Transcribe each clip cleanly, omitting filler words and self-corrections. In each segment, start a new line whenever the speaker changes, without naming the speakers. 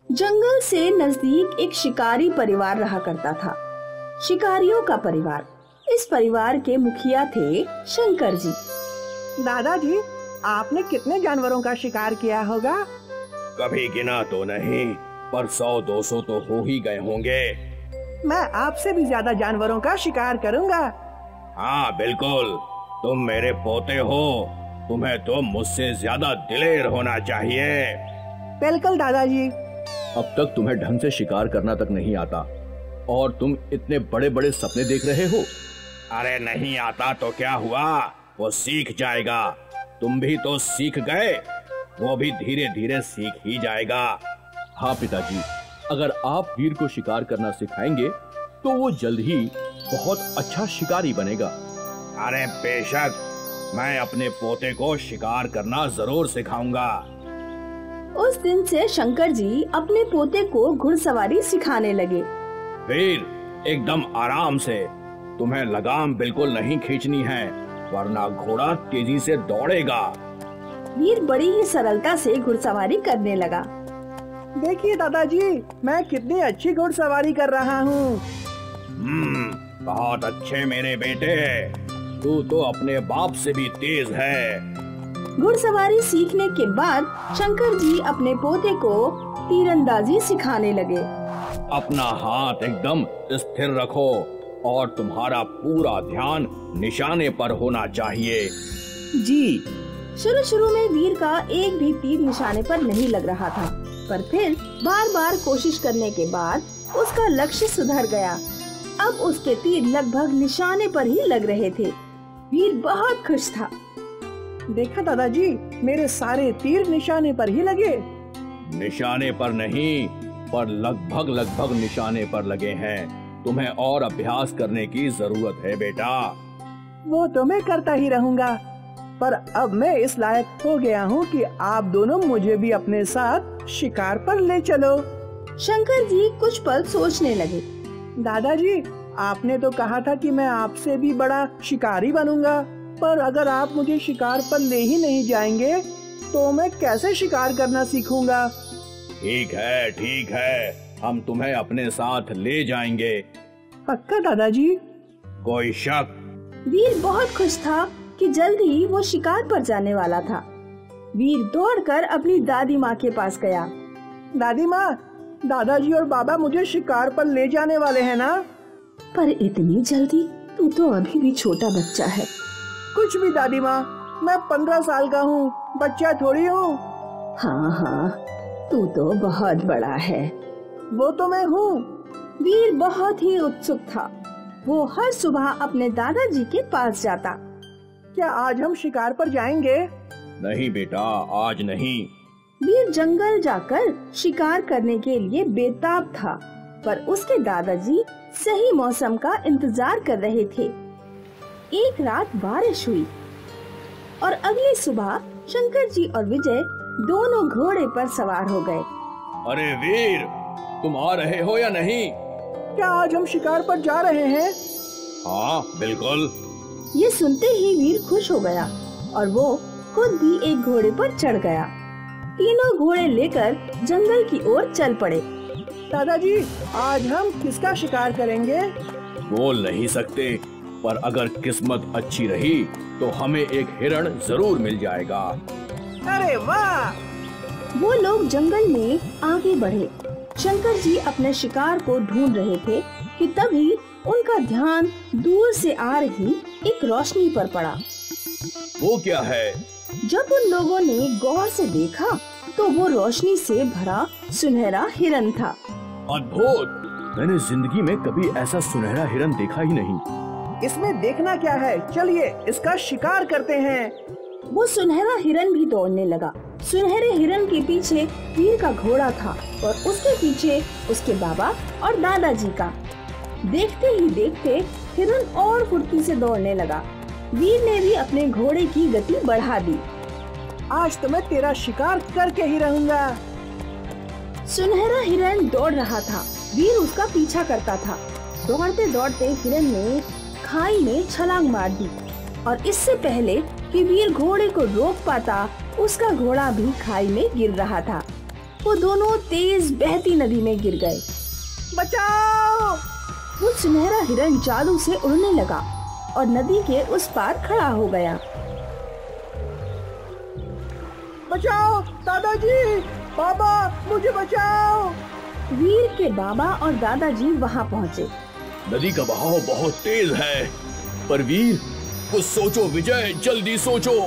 जंगल से नजदीक एक शिकारी परिवार रहा करता था, शिकारियों का परिवार। इस परिवार के मुखिया थे शंकर जी।
दादाजी, आपने कितने जानवरों का शिकार किया होगा?
कभी गिना तो नहीं, पर 100-200 तो हो ही गए होंगे।
मैं आपसे भी ज्यादा जानवरों का शिकार करूंगा।
हाँ बिल्कुल, तुम मेरे पोते हो, तुम्हें तो मुझसे ज्यादा दिलेर होना चाहिए।
बिल्कुल दादाजी।
अब तक तुम्हें ढंग से शिकार करना तक नहीं आता और तुम इतने बड़े बड़े सपने देख रहे हो।
अरे नहीं आता तो क्या हुआ, वो सीख जाएगा। तुम भी तो सीख गए, वो भी धीरे धीरे सीख ही जाएगा।
हाँ पिताजी, अगर आप वीर को शिकार करना सिखाएंगे तो वो जल्द ही बहुत अच्छा शिकारी बनेगा।
अरे बेशक, मैं अपने पोते को शिकार करना जरूर सिखाऊंगा।
उस दिन से शंकर जी अपने पोते को घुड़सवारी सिखाने लगे।
वीर, एकदम आराम से, तुम्हें लगाम बिल्कुल नहीं खींचनी है, वरना घोड़ा तेजी से दौड़ेगा।
वीर बड़ी ही सरलता से घुड़सवारी करने लगा।
देखिए दादाजी, मैं कितनी अच्छी घुड़सवारी कर रहा हूँ।
बहुत अच्छे मेरे बेटे, तू तो अपने बाप से भी तेज है।
घुड़सवारी सीखने के बाद शंकर जी अपने पोते को तीरंदाजी सिखाने लगे।
अपना हाथ एकदम स्थिर रखो और तुम्हारा पूरा ध्यान निशाने पर होना चाहिए।
जी।
शुरू शुरू में वीर का एक भी तीर निशाने पर नहीं लग रहा था, पर फिर बार बार कोशिश करने के बाद उसका लक्ष्य सुधर गया। अब उसके तीर लगभग निशाने पर ही लग रहे थे। वीर बहुत खुश था।
देखा दादाजी, मेरे सारे तीर निशाने पर ही लगे।
निशाने पर नहीं, पर लगभग लगभग निशाने पर लगे हैं। तुम्हें और अभ्यास करने की जरूरत है बेटा।
वो तो मैं करता ही रहूंगा, पर अब मैं इस लायक हो गया हूँ कि आप दोनों मुझे भी अपने साथ शिकार पर ले चलो।
शंकर जी कुछ पल सोचने लगे।
दादाजी, आपने तो कहा था कि मैं आपसे भी बड़ा शिकारी बनूंगा, पर अगर आप मुझे शिकार पर ले ही नहीं जाएंगे तो मैं कैसे शिकार करना सीखूंगा?
ठीक है, हम तुम्हें अपने साथ ले जाएंगे।
पक्का दादाजी?
कोई शक?
वीर बहुत खुश था कि जल्द ही वो शिकार पर जाने वाला था। वीर दौड़कर अपनी दादी माँ के पास गया।
दादी माँ, दादाजी और बाबा मुझे शिकार पर ले जाने वाले हैं ना?
पर इतनी जल्दी? तू तो अभी भी छोटा बच्चा है।
कुछ भी दादी माँ, मैं 15 साल का हूँ, बच्चा थोड़ी हूँ।
हाँ, तू तो बहुत बड़ा है।
वो तो मैं हूँ।
वीर बहुत ही उत्सुक था। वो हर सुबह अपने दादाजी के पास जाता।
क्या आज हम शिकार पर जाएंगे?
नहीं बेटा, आज नहीं।
वीर जंगल जाकर शिकार करने के लिए बेताब था, पर उसके दादाजी सही मौसम का इंतजार कर रहे थे। एक रात बारिश हुई और अगली सुबह शंकर जी और विजय दोनों घोड़े पर सवार हो गए।
अरे वीर, तुम आ रहे हो या नहीं?
क्या आज हम शिकार पर जा रहे हैं?
हाँ बिल्कुल।
ये सुनते ही वीर खुश हो गया और वो खुद भी एक घोड़े पर चढ़ गया। तीनों घोड़े लेकर जंगल की ओर चल पड़े।
दादाजी, आज हम किसका शिकार करेंगे?
बोल नहीं सकते, पर अगर किस्मत अच्छी रही तो हमें एक हिरण जरूर मिल जाएगा।
अरे वाह!
वो लोग जंगल में आगे बढ़े। शंकर जी अपने शिकार को ढूंढ रहे थे कि तभी उनका ध्यान दूर से आ रही एक रोशनी पर पड़ा।
वो क्या है?
जब उन लोगों ने गौर से देखा तो वो रोशनी से भरा सुनहरा हिरन था।
अद्भुत!
मैंने जिंदगी में कभी ऐसा सुनहरा हिरन देखा ही नहीं।
इसमें देखना क्या है, चलिए इसका शिकार करते हैं।
वो सुनहरा हिरन भी दौड़ने लगा। सुनहरे हिरन के पीछे वीर का घोड़ा था और उसके पीछे उसके बाबा और दादाजी का। देखते ही देखते हिरन और फुर्ती से दौड़ने लगा। वीर ने भी अपने घोड़े की गति बढ़ा दी।
आज तो मैं तेरा शिकार करके ही रहूंगा।
सुनहरा हिरन दौड़ रहा था, वीर उसका पीछा करता था। दौड़ते दौड़ते हिरन ने खाई में छलांग मार दी और इससे पहले कि वीर घोड़े को रोक पाता, उसका घोड़ा भी खाई में गिर रहा था। वो दोनों तेज बहती नदी में गिर गए।
बचाओ!
वो सुनहरा हिरन जादू से उड़ने लगा और नदी के उस पार खड़ा हो गया।
बचाओ दादाजी, बाबा मुझे बचाओ!
वीर के बाबा और दादाजी वहाँ पहुँचे।
नदी का बहाव बहुत तेज है, पर वीर कुछ सोचो विजय, जल्दी सोचो।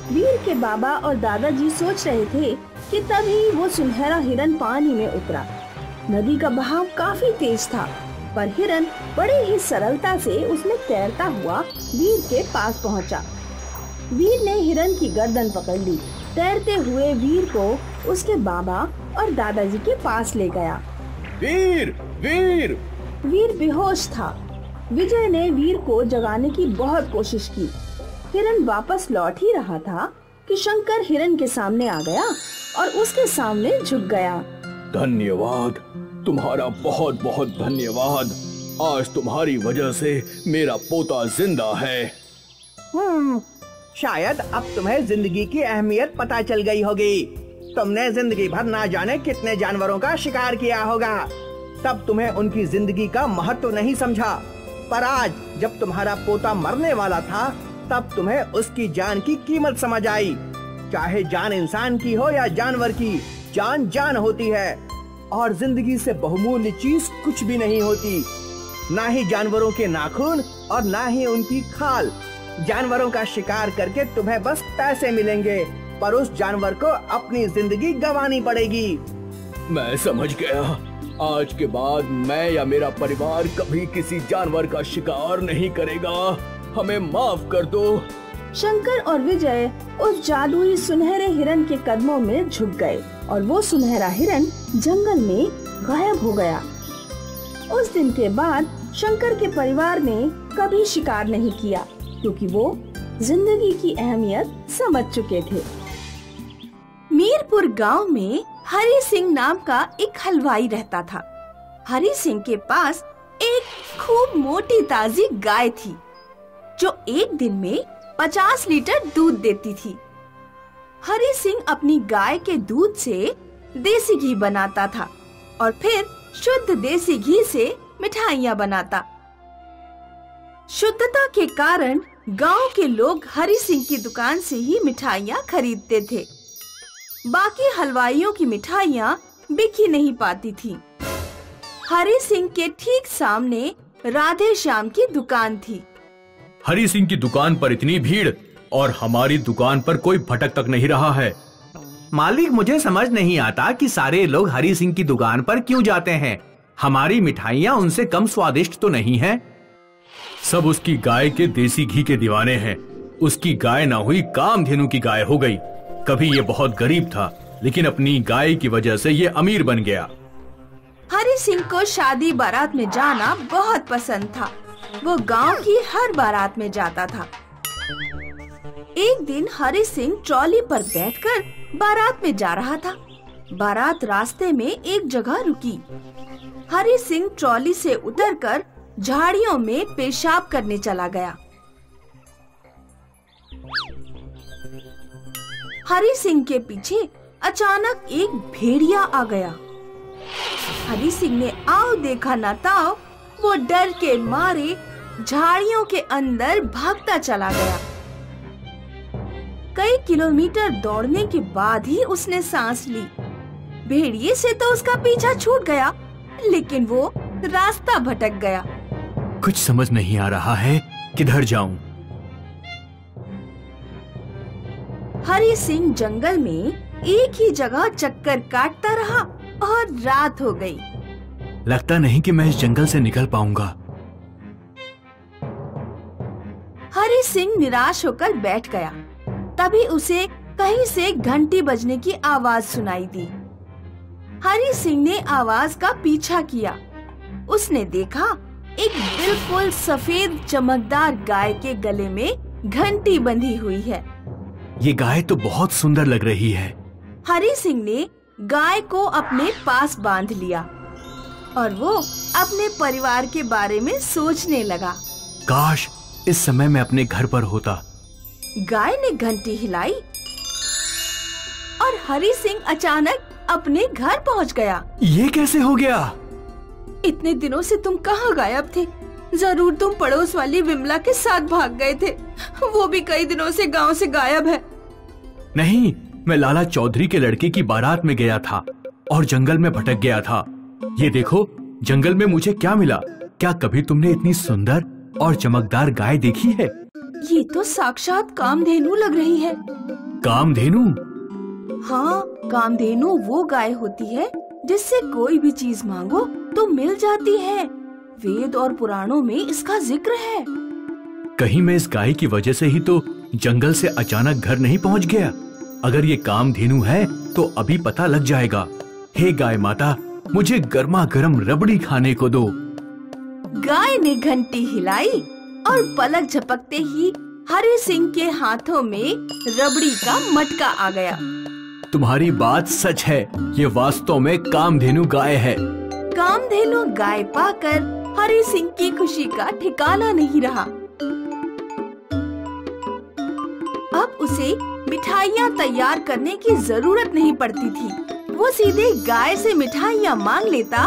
वीर के बाबा और दादाजी सोच रहे थे कि तभी वो सुनहरा हिरन पानी में उतरा। नदी का बहाव काफी तेज था, पर हिरन बड़े ही सरलता से उसमें तैरता हुआ वीर के पास पहुंचा। वीर ने हिरन की गर्दन पकड़ ली। तैरते हुए वीर को उसके बाबा और दादाजी के पास ले गया।
वीर वीर!
वीर बेहोश था। विजय ने वीर को जगाने की बहुत कोशिश की। हिरन वापस लौट ही रहा था कि शंकर हिरन के सामने आ गया और उसके सामने झुक गया।
धन्यवाद, तुम्हारा बहुत बहुत धन्यवाद। आज तुम्हारी वजह से मेरा पोता जिंदा है।
शायद अब तुम्हें जिंदगी की अहमियत पता चल गई होगी। तुमने जिंदगी भर ना जाने कितने जानवरों का शिकार किया होगा, तब तुम्हें उनकी जिंदगी का महत्व नहीं समझा। पर आज जब तुम्हारा पोता मरने वाला था, तब तुम्हें उसकी जान की कीमत समझ आई। चाहे जान इंसान की हो या जानवर की, जान जान होती है और जिंदगी से बहुमूल्य चीज कुछ भी नहीं होती। ना ही जानवरों के नाखून और ना ही उनकी खाल। जानवरों का शिकार करके तुम्हें बस पैसे मिलेंगे, पर उस जानवर को अपनी जिंदगी गंवानी पड़ेगी।
मैं समझ गया। आज के बाद मैं या मेरा परिवार कभी किसी जानवर का शिकार नहीं करेगा। हमें माफ कर दो।
शंकर और विजय उस जादुई सुनहरे हिरन के कदमों में झुक गए और वो सुनहरा हिरन जंगल में गायब हो गया। उस दिन के बाद शंकर के परिवार ने कभी शिकार नहीं किया, क्योंकि वो जिंदगी की अहमियत समझ चुके थे। मीरपुर गांव में हरि सिंह नाम का एक हलवाई रहता था। हरि सिंह के पास एक खूब मोटी ताजी गाय थी, जो एक दिन में 50 लीटर दूध देती थी। हरि सिंह अपनी गाय के दूध से देसी घी बनाता था और फिर शुद्ध देसी घी से मिठाइयाँ बनाता। शुद्धता के कारण गांव के लोग हरि सिंह की दुकान से ही मिठाइयाँ खरीदते थे। बाकी हलवाइयों की मिठाइयाँ बिक ही नहीं पाती थीं। हरि सिंह के ठीक सामने राधे श्याम की दुकान थी।
हरि सिंह की दुकान पर इतनी भीड़ और हमारी दुकान पर कोई भटक तक नहीं रहा है।
मालिक, मुझे समझ नहीं आता कि सारे लोग हरि सिंह की दुकान पर क्यों जाते हैं। हमारी मिठाइयाँ उनसे कम स्वादिष्ट तो नहीं हैं।
सब उसकी गाय के देसी घी के दीवाने हैं। उसकी गाय ना हुई कामधेनु की गाय हो गई। कभी ये बहुत गरीब था, लेकिन अपनी गाय की वजह से ये अमीर बन गया।
हरि सिंह को शादी बारात में जाना बहुत पसंद था। वो गांव की हर बारात में जाता था। एक दिन हरि सिंह ट्रॉली पर बैठकर बारात में जा रहा था। बारात रास्ते में एक जगह रुकी। हरि सिंह ट्रॉली से उतरकर झाड़ियों में पेशाब करने चला गया। हरि सिंह के पीछे अचानक एक भेड़िया आ गया। हरि सिंह ने आओ देखा ना ताओ, वो डर के मारे झाड़ियों के अंदर भागता चला गया। कई किलोमीटर दौड़ने के बाद ही उसने सांस ली। भेड़िए से तो उसका पीछा छूट गया, लेकिन वो रास्ता भटक गया।
कुछ समझ नहीं आ रहा है, किधर जाऊं?
हरि सिंह जंगल में एक ही जगह चक्कर काटता रहा और रात हो गई।
लगता नहीं कि मैं इस जंगल से निकल पाऊंगा।
हरि सिंह निराश होकर बैठ गया। तभी उसे कहीं से घंटी बजने की आवाज सुनाई दी। हरि सिंह ने आवाज का पीछा किया। उसने देखा एक बिल्कुल सफेद चमकदार गाय के गले में घंटी बंधी हुई है।
ये गाय तो बहुत सुंदर लग रही है।
हरि सिंह ने गाय को अपने पास बांध लिया और वो अपने परिवार के बारे में सोचने लगा।
काश इस समय मैं अपने घर पर होता।
गाय ने घंटी हिलाई और हरि सिंह अचानक अपने घर पहुंच गया।
ये कैसे हो गया?
इतने दिनों से तुम कहाँ गायब थे? जरूर तुम पड़ोस वाली विमला के साथ भाग गए थे। वो भी कई दिनों से गांव से गायब है।
नहीं, मैं लाला चौधरी के लड़के की बारात में गया था और जंगल में भटक गया था। ये देखो, जंगल में मुझे क्या मिला। क्या कभी तुमने इतनी सुंदर और चमकदार गाय देखी है?
ये तो साक्षात कामधेनु लग रही है।
कामधेनु?
हाँ, कामधेनु वो गाय होती है जिससे कोई भी चीज मांगो तो मिल जाती है। वेद और पुराणों में इसका जिक्र है।
कहीं मैं इस गाय की वजह से ही तो जंगल से अचानक घर नहीं पहुंच गया। अगर ये कामधेनु है तो अभी पता लग जाएगा। हे गाय माता, मुझे गर्मा गर्म रबड़ी खाने को दो।
गाय ने घंटी हिलाई और पलक झपकते ही हरि सिंह के हाथों में रबड़ी का मटका आ गया।
तुम्हारी बात सच है, ये वास्तव में कामधेनु गाय है।
कामधेनु गाय पाकर हरि सिंह की खुशी का ठिकाना नहीं रहा। अब उसे मिठाइयाँ तैयार करने की जरूरत नहीं पड़ती थी। वो सीधे गाय से मिठाइयाँ मांग लेता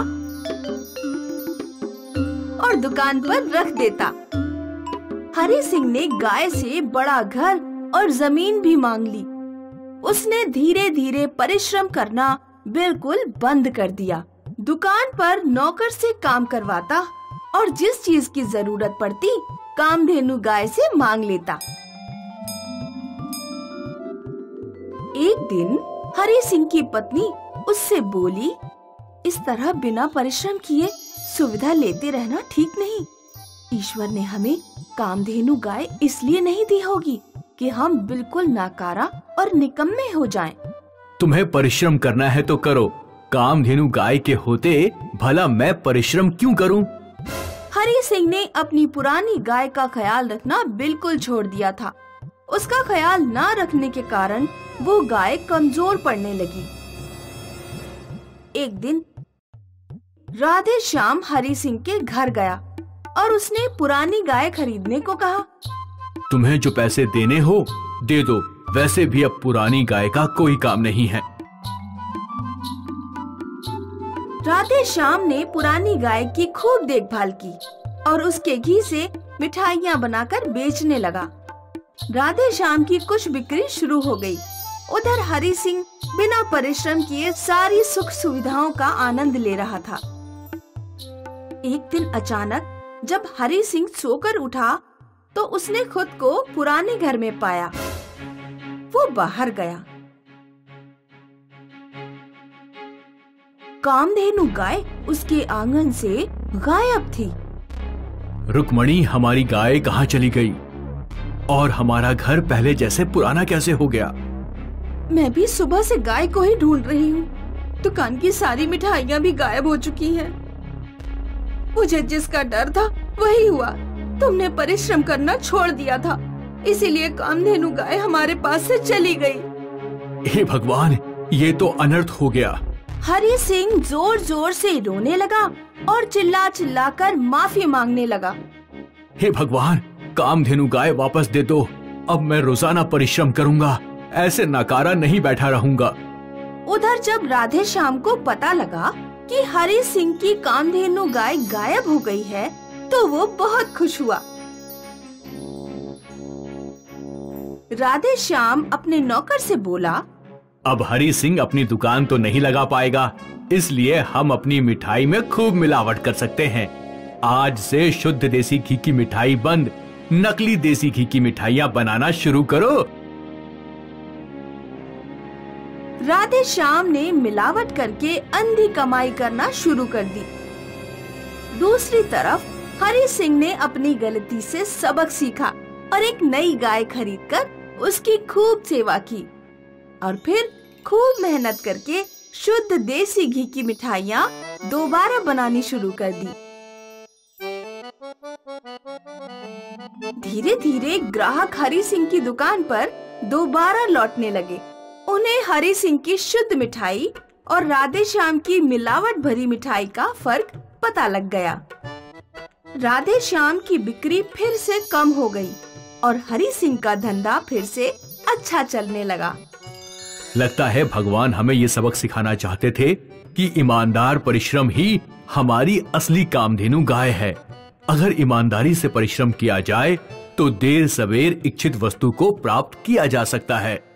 और दुकान पर रख देता। हरि सिंह ने गाय से बड़ा घर और जमीन भी मांग ली। उसने धीरे धीरे परिश्रम करना बिल्कुल बंद कर दिया। दुकान पर नौकर से काम करवाता और जिस चीज की जरूरत पड़ती कामधेनु गाय से मांग लेता। एक दिन हरि सिंह की पत्नी उससे बोली, इस तरह बिना परिश्रम किए सुविधा लेते रहना ठीक नहीं। ईश्वर ने हमें कामधेनु गाय इसलिए नहीं दी होगी कि हम बिल्कुल नाकारा और निकम्मे हो जाएं।
तुम्हें परिश्रम करना है तो करो। कामधेनु गाय के होते भला मैं परिश्रम क्यों करूं?
हरि सिंह ने अपनी पुरानी गाय का ख्याल रखना बिल्कुल छोड़ दिया था। उसका ख्याल न रखने के कारण वो गाय कमजोर पड़ने लगी। एक दिन राधे श्याम हरि सिंह के घर गया और उसने पुरानी गाय खरीदने को कहा।
तुम्हें जो पैसे देने हो दे दो, वैसे भी अब पुरानी गाय का कोई काम नहीं है।
राधे श्याम ने पुरानी गाय की खूब देखभाल की और उसके घी से मिठाइयाँ बनाकर बेचने लगा। राधे श्याम की कुछ बिक्री शुरू हो गई। उधर हरि सिंह बिना परिश्रम किए सारी सुख सुविधाओं का आनंद ले रहा था। एक दिन अचानक जब हरि सिंह सोकर उठा तो उसने खुद को पुराने घर में पाया। वो बाहर गया। कामधेनु गाय उसके आंगन से गायब थी।
रुक्मणी, हमारी गाय कहाँ चली गई? और हमारा घर पहले जैसे पुराना कैसे हो गया?
मैं भी सुबह से गाय को ही ढूंढ रही हूँ। दुकान की सारी मिठाइयाँ भी गायब हो चुकी हैं। मुझे जिसका डर था वही हुआ। तुमने परिश्रम करना छोड़ दिया था, इसीलिए कामधेनु गाय हमारे पास से चली गई।
हे भगवान, ये तो अनर्थ हो गया।
हरि सिंह जोर जोर से रोने लगा और चिल्ला चिल्ला कर माफी मांगने लगा।
हे भगवान, कामधेनु गाय वापस दे दो। अब मैं रोजाना परिश्रम करूंगा, ऐसे नकारा नहीं बैठा रहूंगा।
उधर जब राधे श्याम को पता लगा कि हरि सिंह की कामधेनु गाय गायब हो गई है तो वो बहुत खुश हुआ। राधे श्याम अपने नौकर से बोला,
अब हरि सिंह अपनी दुकान तो नहीं लगा पाएगा, इसलिए हम अपनी मिठाई में खूब मिलावट कर सकते हैं। आज से शुद्ध देसी घी की मिठाई बंद, नकली देसी घी की मिठाइयाँ बनाना शुरू करो।
राधे श्याम ने मिलावट करके अंधी कमाई करना शुरू कर दी। दूसरी तरफ हरि सिंह ने अपनी गलती से सबक सीखा और एक नई गाय खरीदकर उसकी खूब सेवा की और फिर खूब मेहनत करके शुद्ध देसी घी की मिठाइयाँ दोबारा बनानी शुरू कर दी। धीरे धीरे ग्राहक हरि सिंह की दुकान पर दोबारा लौटने लगे। उन्हें हरि सिंह की शुद्ध मिठाई और राधे श्याम की मिलावट भरी मिठाई का फर्क पता लग गया। राधे श्याम की बिक्री फिर से कम हो गई और हरि सिंह का धंधा फिर से अच्छा चलने लगा।
लगता है भगवान हमें ये सबक सिखाना चाहते थे कि ईमानदार परिश्रम ही हमारी असली कामधेनु गाय है। अगर ईमानदारी से परिश्रम किया जाए तो देर सवेर इच्छित वस्तु को प्राप्त किया जा सकता है।